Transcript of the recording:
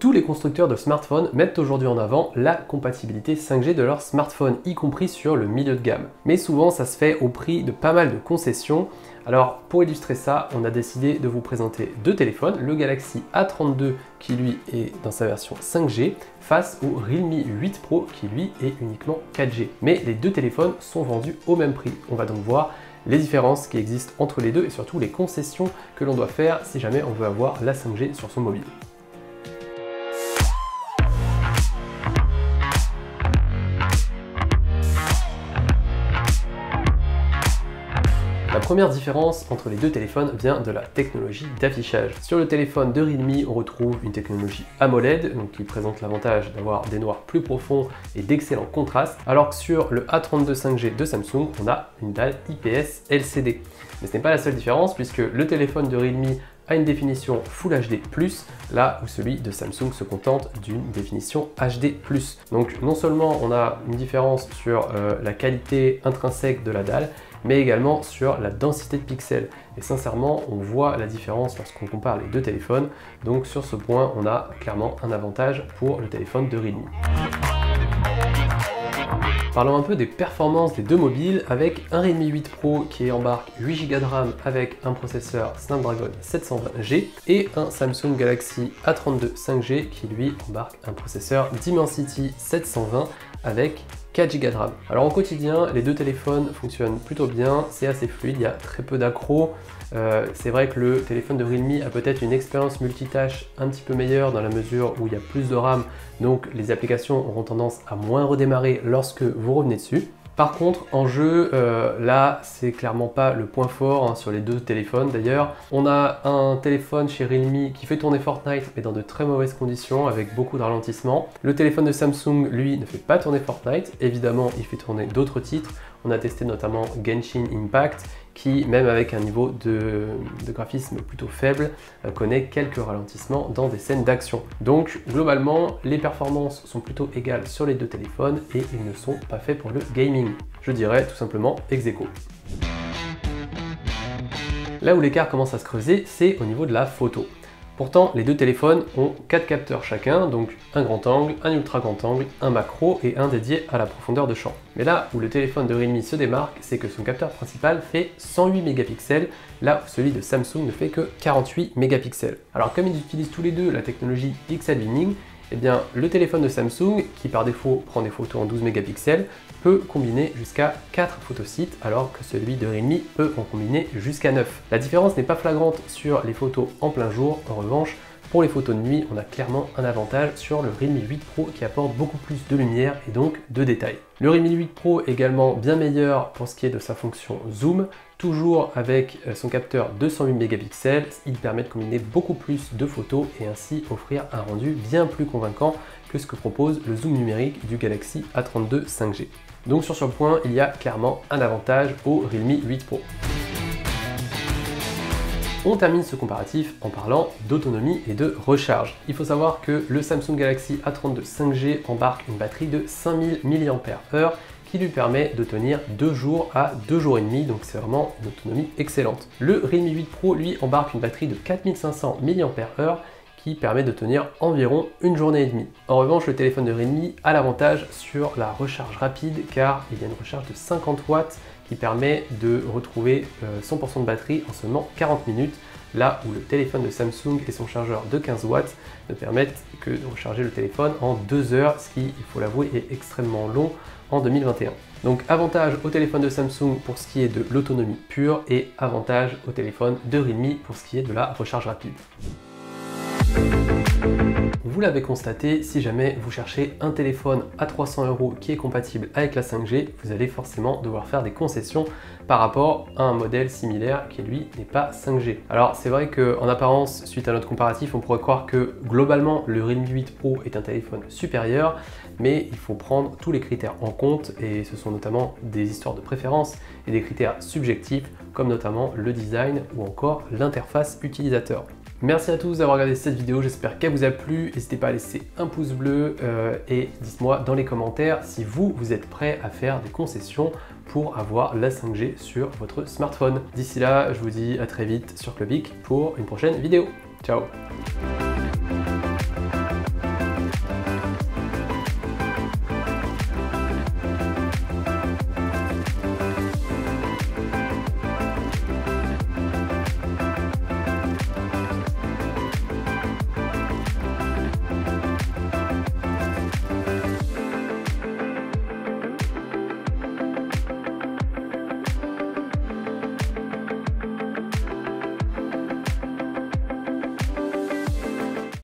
Tous les constructeurs de smartphones mettent aujourd'hui en avant la compatibilité 5G de leurs smartphones, y compris sur le milieu de gamme. Mais souvent, ça se fait au prix de pas mal de concessions. Alors, pour illustrer ça, on a décidé de vous présenter deux téléphones, le Galaxy A32 qui lui est dans sa version 5G, face au Realme 8 Pro qui lui est uniquement 4G. Mais les deux téléphones sont vendus au même prix. On va donc voir les différences qui existent entre les deux et surtout les concessions que l'on doit faire si jamais on veut avoir la 5G sur son mobile. La première différence entre les deux téléphones vient de la technologie d'affichage. Sur le téléphone de Realme, on retrouve une technologie AMOLED, donc qui présente l'avantage d'avoir des noirs plus profonds et d'excellents contrastes, alors que sur le A32 5G de Samsung, on a une dalle IPS LCD. Mais ce n'est pas la seule différence puisque le téléphone de Realme a une définition Full HD+, là où celui de Samsung se contente d'une définition HD+. Donc non seulement on a une différence sur la qualité intrinsèque de la dalle, mais également sur la densité de pixels. Et sincèrement, on voit la différence lorsqu'on compare les deux téléphones. Donc sur ce point, on a clairement un avantage pour le téléphone de Realme. Parlons un peu des performances des deux mobiles avec un Realme 8 Pro qui embarque 8 Go de RAM avec un processeur Snapdragon 720G et un Samsung Galaxy A32 5G qui lui embarque un processeur Dimensity 720 avec 4 Go de RAM. Alors au quotidien, les deux téléphones fonctionnent plutôt bien, c'est assez fluide, il y a très peu d'accros. C'est vrai que le téléphone de Realme a peut-être une expérience multitâche un petit peu meilleure dans la mesure où il y a plus de RAM, donc les applications auront tendance à moins redémarrer lorsque vous revenez dessus. Par contre, en jeu, là, c'est clairement pas le point fort sur les deux téléphones. D'ailleurs, on a un téléphone chez Realme qui fait tourner Fortnite, mais dans de très mauvaises conditions, avec beaucoup de ralentissement. Le téléphone de Samsung, lui, ne fait pas tourner Fortnite. Évidemment, il fait tourner d'autres titres. On a testé notamment Genshin Impact, qui, même avec un niveau de graphisme plutôt faible, connaît quelques ralentissements dans des scènes d'action. Donc, globalement, les performances sont plutôt égales sur les deux téléphones et ils ne sont pas faits pour le gaming. Je dirais tout simplement ex aequo. Là où l'écart commence à se creuser, c'est au niveau de la photo. Pourtant, les deux téléphones ont 4 capteurs chacun, donc un grand angle, un ultra grand angle, un macro et un dédié à la profondeur de champ. Mais là où le téléphone de Realme se démarque, c'est que son capteur principal fait 108 mégapixels, là où celui de Samsung ne fait que 48 mégapixels. Alors comme ils utilisent tous les deux la technologie Pixel Binning, eh bien, le téléphone de Samsung, qui par défaut prend des photos en 12 mégapixels, peut combiner jusqu'à 4 photosites, alors que celui de Realme peut en combiner jusqu'à 9. La différence n'est pas flagrante sur les photos en plein jour. En revanche, pour les photos de nuit, on a clairement un avantage sur le Realme 8 Pro qui apporte beaucoup plus de lumière et donc de détails. Le Realme 8 Pro est également bien meilleur pour ce qui est de sa fonction zoom. Toujours avec son capteur 208 mégapixels, il permet de combiner beaucoup plus de photos et ainsi offrir un rendu bien plus convaincant que ce que propose le zoom numérique du Galaxy A32 5G. Donc sur ce point, il y a clairement un avantage au Realme 8 Pro. On termine ce comparatif en parlant d'autonomie et de recharge. Il faut savoir que le Samsung Galaxy A32 5G embarque une batterie de 5000 mAh qui lui permet de tenir 2 jours à 2 jours et demi, donc c'est vraiment une autonomie excellente. Le Realme 8 Pro, lui, embarque une batterie de 4500 mAh qui permet de tenir environ une journée et demie. En revanche, le téléphone de Realme a l'avantage sur la recharge rapide car il y a une recharge de 50 watts qui permet de retrouver 100% de batterie en seulement 40 minutes, là où le téléphone de Samsung et son chargeur de 15 watts ne permettent que de recharger le téléphone en 2 heures, ce qui, il faut l'avouer, est extrêmement long en 2021. Donc avantage au téléphone de Samsung pour ce qui est de l'autonomie pure et avantage au téléphone de Realme pour ce qui est de la recharge rapide. Vous l'avez constaté, si jamais vous cherchez un téléphone à 300 € qui est compatible avec la 5G, vous allez forcément devoir faire des concessions par rapport à un modèle similaire qui lui n'est pas 5G. Alors c'est vrai qu'en apparence, suite à notre comparatif, on pourrait croire que globalement le Realme 8 Pro est un téléphone supérieur, mais il faut prendre tous les critères en compte et ce sont notamment des histoires de préférence et des critères subjectifs comme notamment le design ou encore l'interface utilisateur. Merci à tous d'avoir regardé cette vidéo, j'espère qu'elle vous a plu. N'hésitez pas à laisser un pouce bleu et dites-moi dans les commentaires si vous êtes prêt à faire des concessions pour avoir la 5G sur votre smartphone. D'ici là, je vous dis à très vite sur Clubic pour une prochaine vidéo. Ciao!